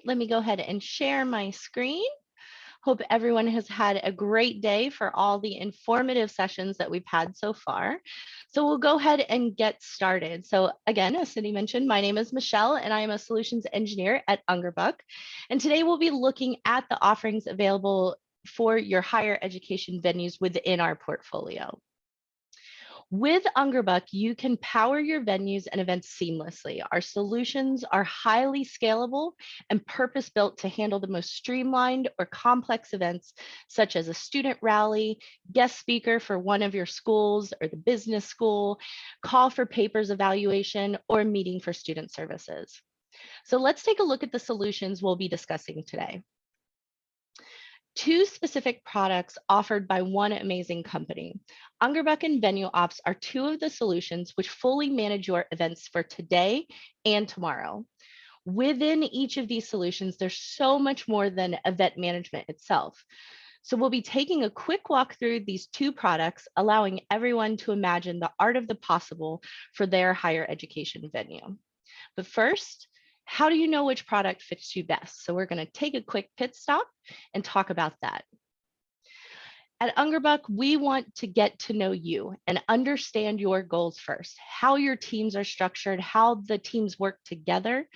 let me go ahead and share my screen. Hope everyone has had a great day for all the informative sessions that we've had so far. So we'll go ahead and get started. So again, as Cindy mentioned, my name is Michelle and I am a solutions engineer at Ungerboeck. And today we'll be looking at the offerings available for your higher education venues within our portfolio. With Ungerboeck, you can power your venues and events seamlessly. Our solutions are highly scalable and purpose-built to handle the most streamlined or complex events, such as a student rally, guest speaker for one of your schools or the business school, call for papers evaluation, or meeting for student services. So let's take a look at the solutions we'll be discussing today. Two specific products offered by one amazing company. Ungerboeck and Venue Ops are two of the solutions which fully manage your events for today and tomorrow. Within each of these solutions, there's so much more than event management itself. So we'll be taking a quick walk through these two products, allowing everyone to imagine the art of the possible for their higher education venue. But first, how do you know which product fits you best? So we're going to take a quick pit stop and talk about that. At Ungerboeck, we want to get to know you and understand your goals first, how your teams are structured, how the teams work together,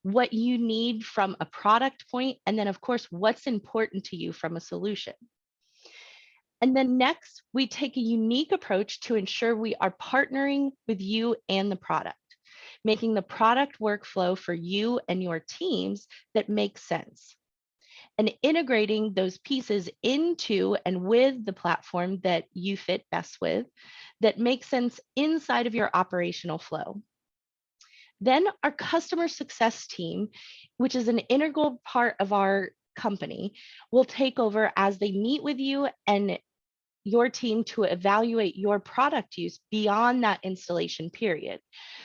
what you need from a product point, and then of course, what's important to you from a solution. And then next, we take a unique approach to ensure we are partnering with you and the product, making the product workflow for you and your teams that makes sense, and integrating those pieces into and with the platform that you fit best with, that makes sense inside of your operational flow. Then our customer success team, which is an integral part of our company, will take over as they meet with you and your team to evaluate your product use beyond that installation period.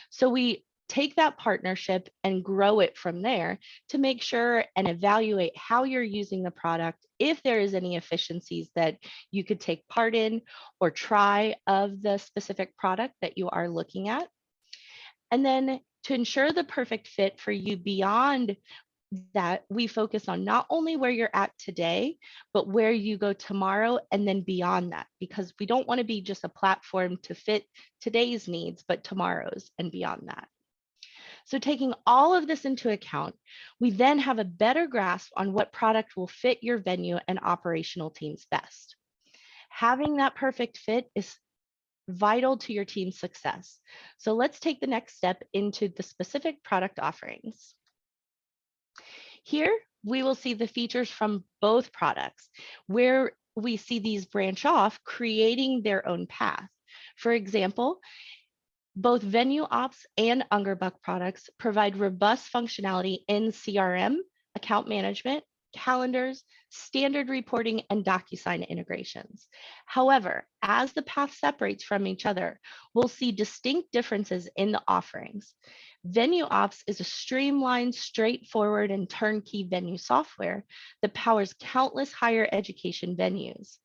So we take that partnership and grow it from there to make sure and evaluate how you're using the product, if there is any efficiencies that you could take part in or try of the specific product that you are looking at. And then to ensure the perfect fit for you beyond that, we focus on not only where you're at today, but where you go tomorrow and then beyond that, because we don't want to be just a platform to fit today's needs, but tomorrow's and beyond that. So taking all of this into account, we then have a better grasp on what product will fit your venue and operational teams best. Having that perfect fit is vital to your team's success. So let's take the next step into the specific product offerings. Here, we will see the features from both products, where we see these branch off, creating their own path. For example, both Venue Ops and Ungerboeck products provide robust functionality in CRM, account management, calendars, standard reporting, and DocuSign integrations. However, as the path separates from each other, we'll see distinct differences in the offerings. Venue Ops is a streamlined, straightforward, and turnkey venue software that powers countless higher education venues.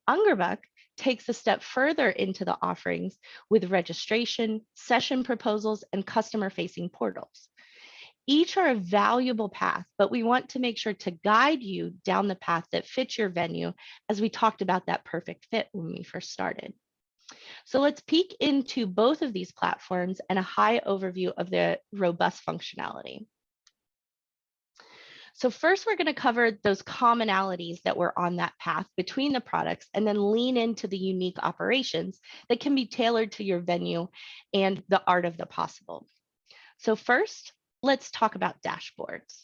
Ungerboeck takes a step further into the offerings with registration, session proposals, and customer-facing portals. Each are a valuable path, but we want to make sure to guide you down the path that fits your venue, as we talked about that perfect fit when we first started. So let's peek into both of these platforms and a high overview of their robust functionality. So first, we're going to cover those commonalities that were on that path between the products, and then lean into the unique operations that can be tailored to your venue and the art of the possible. So first, let's talk about dashboards.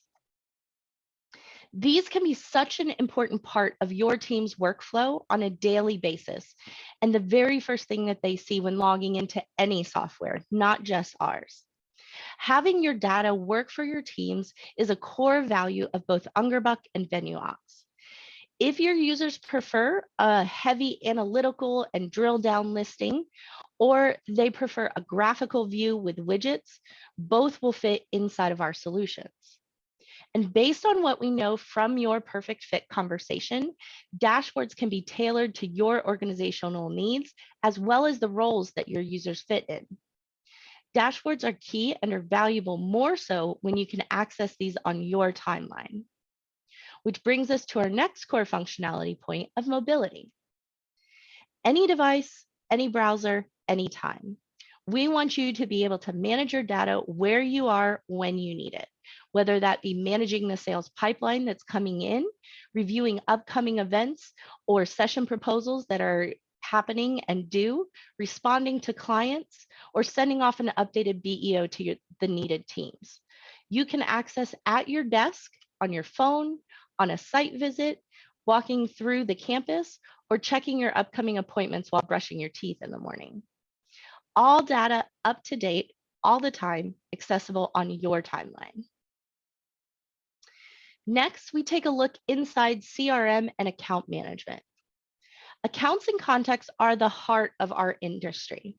These can be such an important part of your team's workflow on a daily basis, and the very first thing that they see when logging into any software, not just ours. Having your data work for your teams is a core value of both Ungerboeck and Venue Ops. If your users prefer a heavy analytical and drill down listing, or they prefer a graphical view with widgets, both will fit inside of our solutions. And based on what we know from your perfect fit conversation, dashboards can be tailored to your organizational needs, as well as the roles that your users fit in. Dashboards are key and are valuable more so when you can access these on your timeline, which brings us to our next core functionality point of mobility. Any device, any browser, anytime. We want you to be able to manage your data where you are when you need it, whether that be managing the sales pipeline that's coming in, reviewing upcoming events or session proposals that are happening and due, responding to clients, or sending off an updated BEO to the needed teams. You can access at your desk, on your phone, on a site visit, walking through the campus, or checking your upcoming appointments while brushing your teeth in the morning. All data up to date, all the time, accessible on your timeline. Next, we take a look inside CRM and account management. Accounts and contacts are the heart of our industry.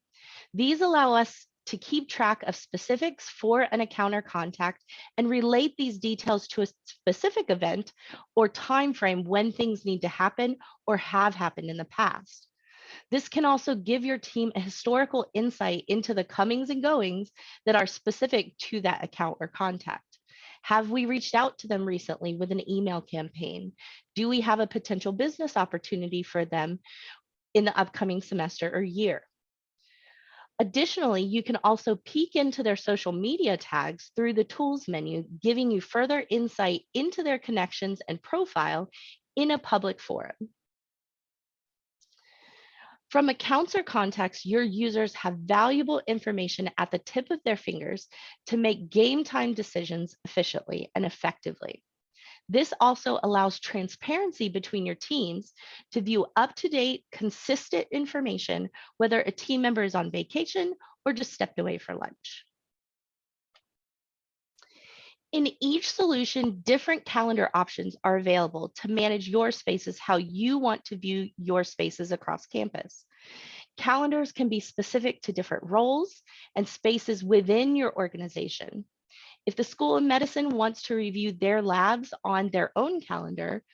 These allow us to keep track of specifics for an account or contact and relate these details to a specific event or time frame when things need to happen or have happened in the past. This can also give your team a historical insight into the comings and goings that are specific to that account or contact. Have we reached out to them recently with an email campaign? Do we have a potential business opportunity for them in the upcoming semester or year? Additionally, you can also peek into their social media tags through the tools menu, giving you further insight into their connections and profile in a public forum. From accounts or contacts, your users have valuable information at the tip of their fingers to make game time decisions efficiently and effectively. This also allows transparency between your teams to view up-to-date, consistent information, whether a team member is on vacation or just stepped away for lunch. In each solution, different calendar options are available to manage your spaces how you want to view your spaces across campus. Calendars can be specific to different roles and spaces within your organization. If the School of Medicine wants to review their labs on their own calendar,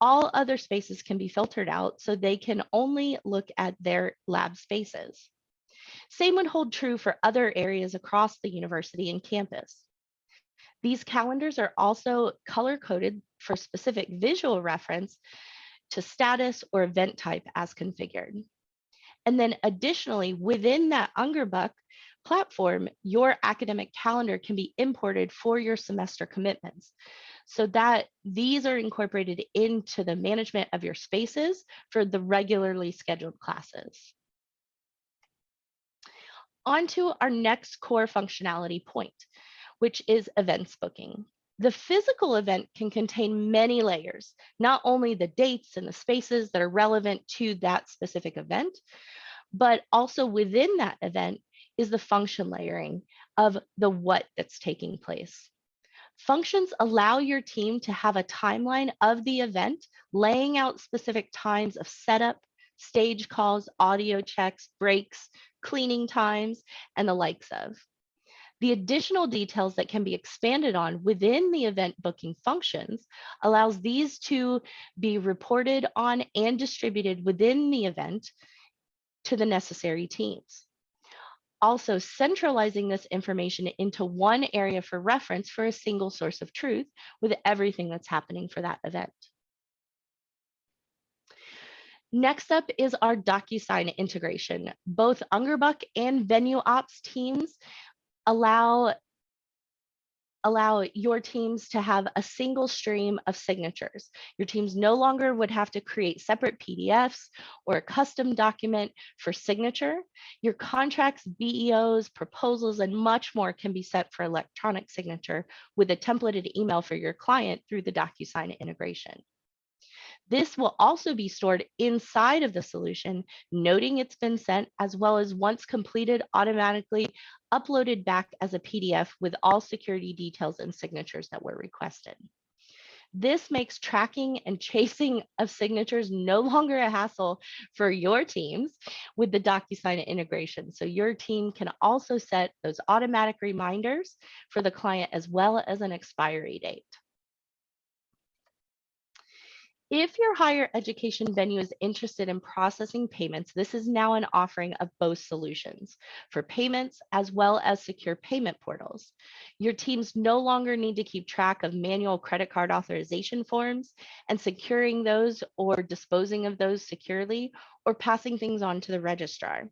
all other spaces can be filtered out so they can only look at their lab spaces. Same would hold true for other areas across the university and campus. These calendars are also color-coded for specific visual reference to status or event type as configured. And then additionally, within that Ungerboeck platform, your academic calendar can be imported for your semester commitments so that these are incorporated into the management of your spaces for the regularly scheduled classes. On to our next core functionality point, which is events booking. The physical event can contain many layers, not only the dates and the spaces that are relevant to that specific event, but also within that event is the function layering of the what that's taking place. Functions allow your team to have a timeline of the event, laying out specific times of setup, stage calls, audio checks, breaks, cleaning times, and the likes of. The additional details that can be expanded on within the event booking functions allows these to be reported on and distributed within the event to the necessary teams. Also, centralizing this information into one area for reference for a single source of truth with everything that's happening for that event. Next up is our DocuSign integration. Both Ungerboeck and Venue Ops teams allow your teams to have a single stream of signatures. Your teams no longer would have to create separate PDFs or a custom document for signature. Your contracts, BEOs, proposals, and much more can be set for electronic signature with a templated email for your client through the DocuSign integration. This will also be stored inside of the solution, noting it's been sent, as well as once completed, automatically uploaded back as a PDF with all security details and signatures that were requested. This makes tracking and chasing of signatures no longer a hassle for your teams with the DocuSign integration. So your team can also set those automatic reminders for the client as well as an expiry date. If your higher education venue is interested in processing payments, this is now an offering of both solutions for payments as well as secure payment portals. Your teams no longer need to keep track of manual credit card authorization forms and securing those or disposing of those securely or passing things on to the registrar.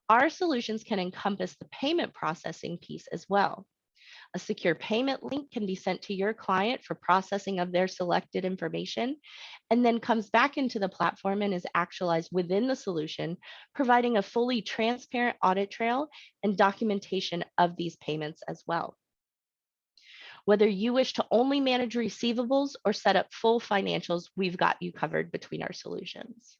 Our solutions can encompass the payment processing piece as well. A secure payment link can be sent to your client for processing of their selected information and then comes back into the platform and is actualized within the solution, providing a fully transparent audit trail and documentation of these payments as well. Whether you wish to only manage receivables or set up full financials, we've got you covered between our solutions.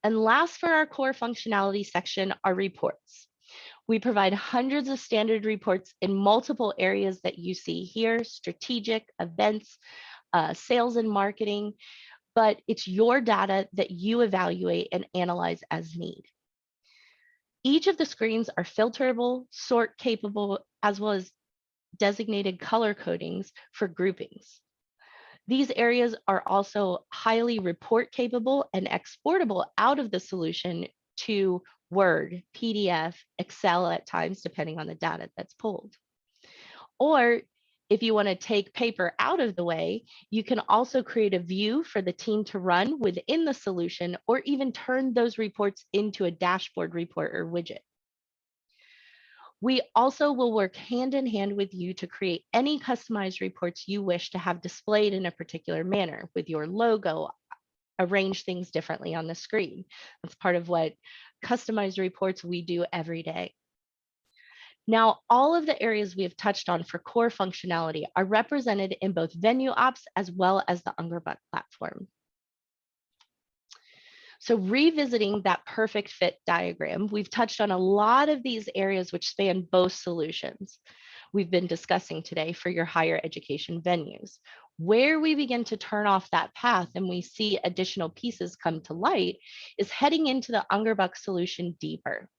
And last for our core functionality section are reports. We provide hundreds of standard reports in multiple areas that you see here: strategic, events, sales and marketing, but it's your data that you evaluate and analyze as need. Each of the screens are filterable, sort capable, as well as designated color codings for groupings. These areas are also highly report capable and exportable out of the solution to Word, PDF, Excel at times, depending on the data that's pulled. Or if you want to take paper out of the way, you can also create a view for the team to run within the solution, or even turn those reports into a dashboard report or widget. We also will work hand in hand with you to create any customized reports you wish to have displayed in a particular manner with your logo, arrange things differently on the screen. That's part of what customized reports we do every day. Now, all of the areas we have touched on for core functionality are represented in both Venue Ops as well as the Ungerboeck platform. So revisiting that perfect fit diagram, we've touched on a lot of these areas which span both solutions we've been discussing today for your higher education venues. Where we begin to turn off that path and we see additional pieces come to light is heading into the Ungerboeck solution deeper.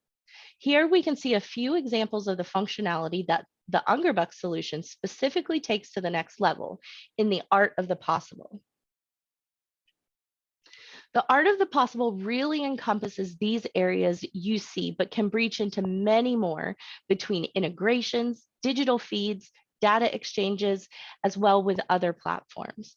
Here we can see a few examples of the functionality that the Ungerboeck solution specifically takes to the next level in the art of the possible. The art of the possible really encompasses these areas you see, but can breach into many more between integrations, digital feeds, data exchanges, as well with other platforms.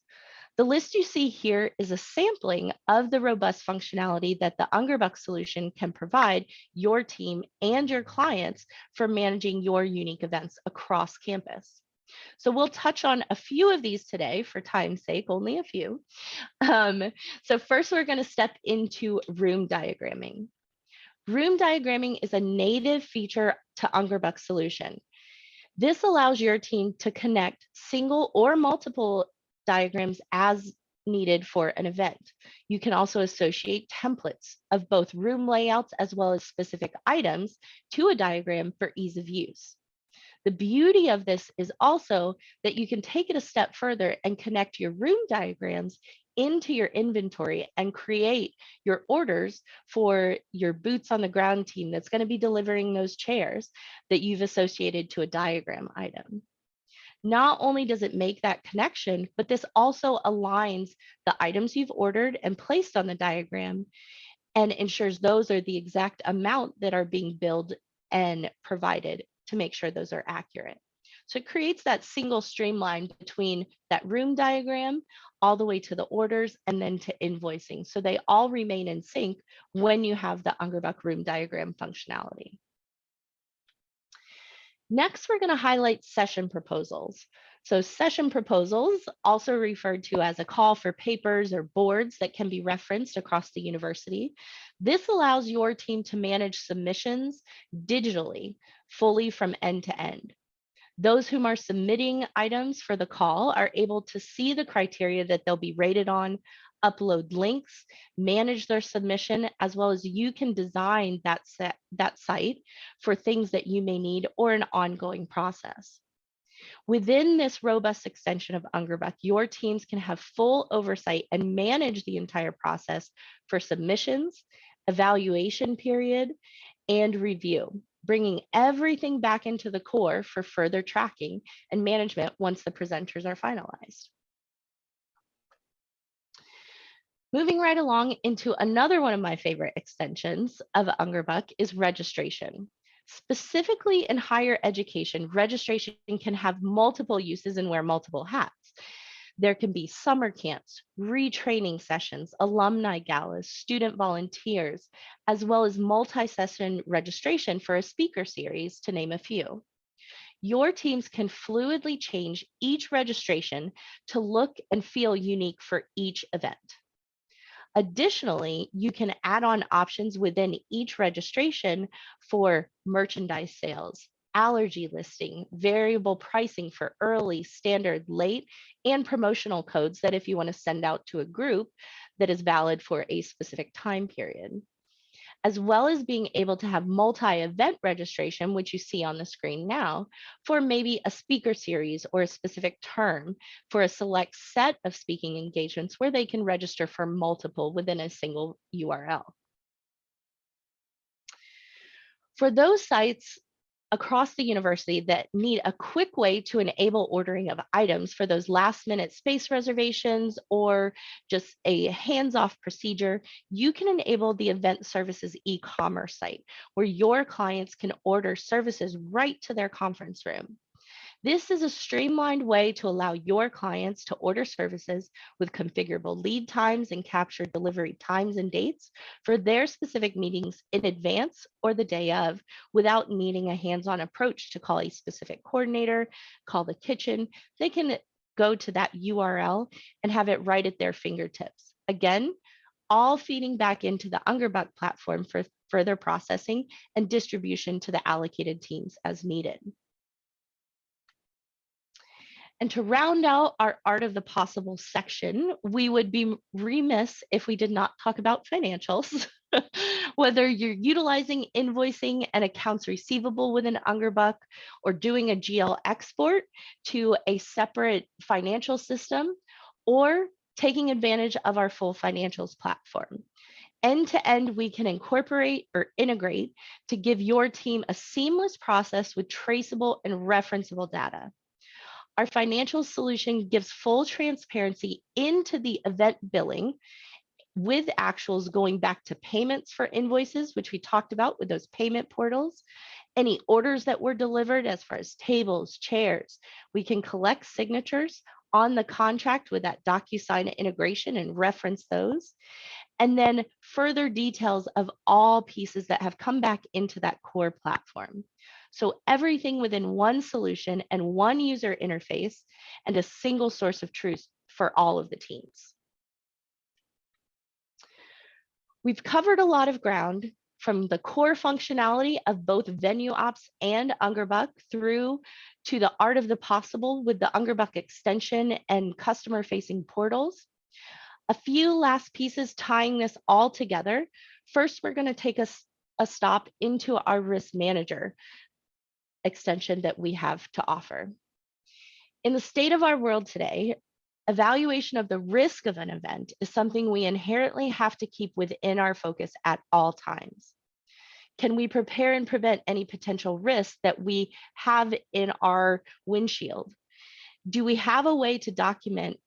The list you see here is a sampling of the robust functionality that the Ungerboeck solution can provide your team and your clients for managing your unique events across campus. So we'll touch on a few of these today for time's sake, only a few. So first, we're going to step into room diagramming. Room diagramming is a native feature to Ungerboeck solution. This allows your team to connect single or multiple diagrams as needed for an event. You can also associate templates of both room layouts as well as specific items to a diagram for ease of use. The beauty of this is also that you can take it a step further and connect your room diagrams into your inventory and create your orders for your boots on the ground team that's going to be delivering those chairs that you've associated to a diagram item. Not only does it make that connection, but this also aligns the items you've ordered and placed on the diagram and ensures those are the exact amount that are being billed and provided to make sure those are accurate. So it creates that single streamline between that room diagram all the way to the orders and then to invoicing. So they all remain in sync when you have the Ungerboeck room diagram functionality. Next, we're going to highlight session proposals. So session proposals, also referred to as a call for papers or boards that can be referenced across the university. This allows your team to manage submissions digitally, fully from end to end. Those whom are submitting items for the call are able to see the criteria that they'll be rated on, upload links, manage their submission, as well as you can design that site for things that you may need or an ongoing process. Within this robust extension of Ungerboeck, your teams can have full oversight and manage the entire process for submissions, evaluation period, and review, bringing everything back into the core for further tracking and management once the presenters are finalized. Moving right along into another one of my favorite extensions of Ungerboeck is registration. Specifically in higher education, registration can have multiple uses and wear multiple hats. There can be summer camps, retraining sessions, alumni galas, student volunteers, as well as multi-session registration for a speaker series, to name a few. Your teams can fluidly change each registration to look and feel unique for each event. Additionally, you can add on options within each registration for merchandise sales, allergy listing, variable pricing for early, standard, late, and promotional codes that if you want to send out to a group that is valid for a specific time period, as well as being able to have multi-event registration, which you see on the screen now, for maybe a speaker series or a specific term for a select set of speaking engagements where they can register for multiple within a single URL. For those sites across the university that need a quick way to enable ordering of items for those last minute space reservations or just a hands-off procedure, you can enable the event services e-commerce site where your clients can order services right to their conference room. This is a streamlined way to allow your clients to order services with configurable lead times and capture delivery times and dates for their specific meetings in advance or the day of without needing a hands-on approach to call a specific coordinator, call the kitchen. They can go to that URL and have it right at their fingertips. Again, all feeding back into the Ungerboeck platform for further processing and distribution to the allocated teams as needed. And to round out our Art of the Possible section, we would be remiss if we did not talk about financials. Whether you're utilizing invoicing and accounts receivable within Ungerboeck or doing a GL export to a separate financial system, or taking advantage of our full financials platform. End to end, we can incorporate or integrate to give your team a seamless process with traceable and referenceable data. Our financial solution gives full transparency into the event billing with actuals going back to payments for invoices, which we talked about with those payment portals, any orders that were delivered as far as tables, chairs. We can collect signatures on the contract with that DocuSign integration and reference those. And then further details of all pieces that have come back into that core platform. So everything within one solution and one user interface and a single source of truth for all of the teams. We've covered a lot of ground from the core functionality of both Venue Ops and Ungerboeck through to the art of the possible with the Ungerboeck extension and customer-facing portals. A few last pieces tying this all together. First, we're going to take a stop into our risk manager extension that we have to offer. In the state of our world today, evaluation of the risk of an event is something we inherently have to keep within our focus at all times. Can we prepare and prevent any potential risks that we have in our windshield? Do we have a way to document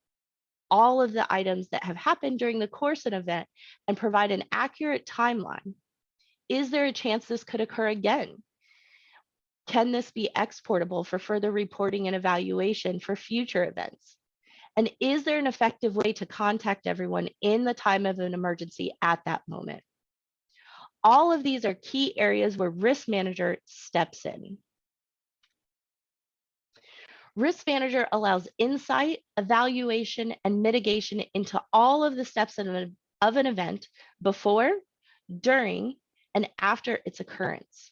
all of the items that have happened during the course of an event and provide an accurate timeline? Is there a chance this could occur again? Can this be exportable for further reporting and evaluation for future events? And is there an effective way to contact everyone in the time of an emergency at that moment? All of these are key areas where Risk Manager steps in. Risk Manager allows insight, evaluation, and mitigation into all of the steps of an event before, during, and after its occurrence.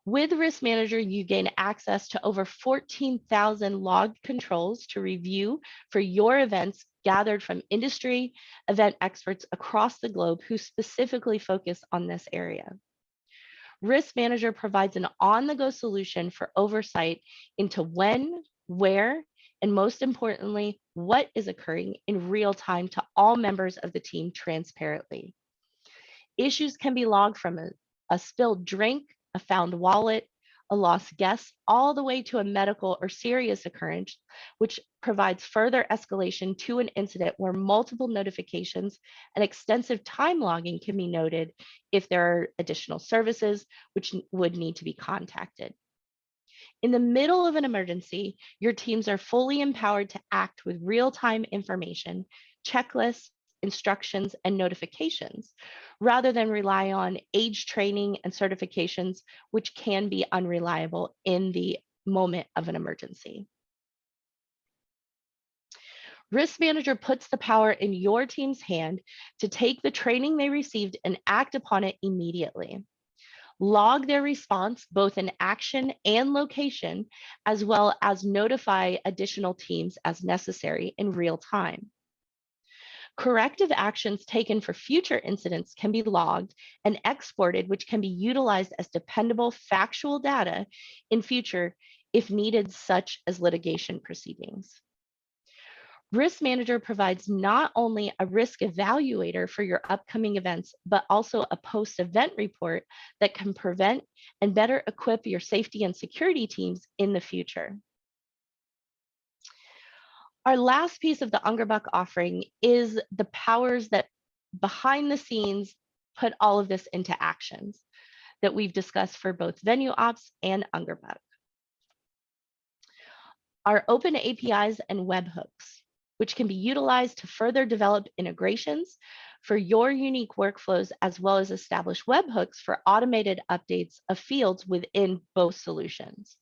With Risk Manager, you gain access to over 14,000 logged controls to review for your events gathered from industry event experts across the globe who specifically focus on this area. Risk Manager provides an on-the-go solution for oversight into when, where, and most importantly, what is occurring in real time to all members of the team transparently. Issues can be logged from a spilled drink, a found wallet, a lost guest, all the way to a medical or serious occurrence, which provides further escalation to an incident where multiple notifications and extensive time logging can be noted if there are additional services which would need to be contacted. In the middle of an emergency, your teams are fully empowered to act with real-time information, checklists, instructions, and notifications, rather than rely on age training and certifications, which can be unreliable in the moment of an emergency. Risk Manager puts the power in your team's hand to take the training they received and act upon it immediately. Log their response, both in action and location, as well as notify additional teams as necessary in real time. Corrective actions taken for future incidents can be logged and exported, which can be utilized as dependable factual data in future if needed, such as litigation proceedings. Risk Manager provides not only a risk evaluator for your upcoming events, but also a post-event report that can prevent and better equip your safety and security teams in the future. Our last piece of the Ungerboeck offering is the powers that behind the scenes put all of this into actions that we've discussed for both Venue Ops and Ungerboeck. Our open APIs and webhooks, which can be utilized to further develop integrations for your unique workflows, as well as establish webhooks for automated updates of fields within both solutions.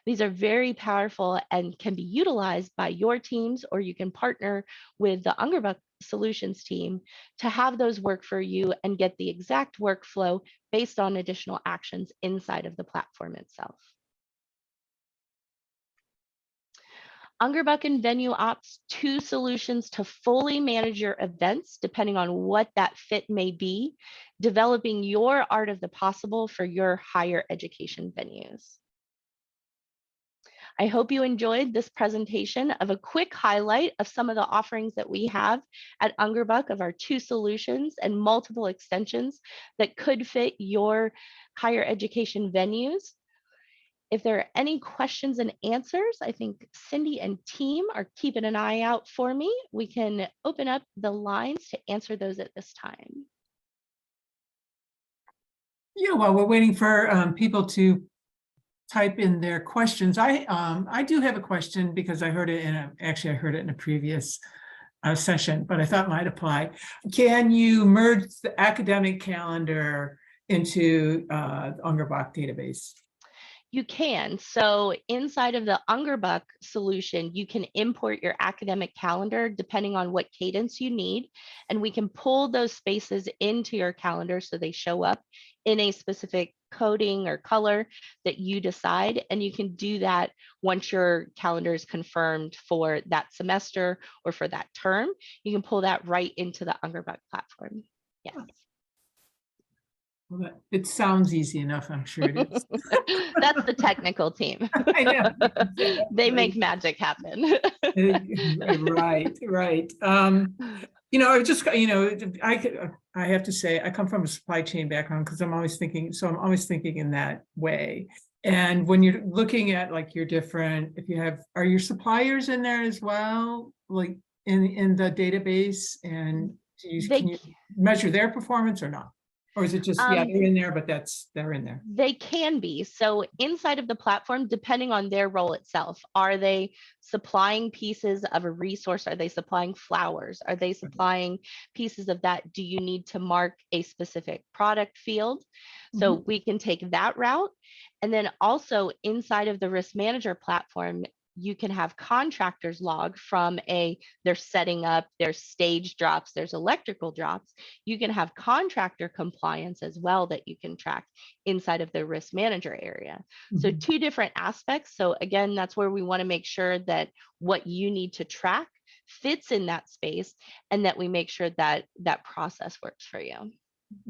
These are very powerful and can be utilized by your teams, or you can partner with the Ungerboeck Solutions team to have those work for you and get the exact workflow based on additional actions inside of the platform itself. Ungerboeck and Venue Ops, two solutions to fully manage your events, depending on what that fit may be, developing your art of the possible for your higher education venues. I hope you enjoyed this presentation of a quick highlight of some of the offerings that we have at Ungerboeck of our two solutions and multiple extensions that could fit your higher education venues. If there are any questions and answers, I think Cindy and team are keeping an eye out for me. We can open up the lines to answer those at this time. Yeah, while we're waiting for people to type in their questions, I do have a question because I heard it I heard it in a previous session, but I thought it might apply. Can you merge the academic calendar into the Ungerboeck database? You can. So inside of the Ungerboeck solution, you can import your academic calendar depending on what cadence you need. And we can pull those spaces into your calendar so they show up in a specific coding or color that you decide. And you can do that once your calendar is confirmed for that semester or for that term. You can pull that right into the Ungerboeck platform. Yes. Well, it sounds easy enough, I'm sure it is. That's the technical team. I know. They make magic happen. Right. I just, I have to say, I come from a supply chain background because I'm always thinking in that way. And when you're looking at like your different, are your suppliers in there as well, like in the database, and can you measure their performance or not? Or is it just, yeah, they're in there, but they're in there? They can be. So inside of the platform, depending on their role itself, are they supplying pieces of a resource? Are they supplying flowers? Are they supplying pieces of that? Do you need to mark a specific product field? So we can take that route. And then also inside of the Risk Manager platform, you can have contractors log from they're setting up, there's stage drops, there's electrical drops. You can have contractor compliance as well that you can track inside of the Risk Manager area. So two different aspects. So again, that's where we want to make sure that what you need to track fits in that space and that we make sure that that process works for you.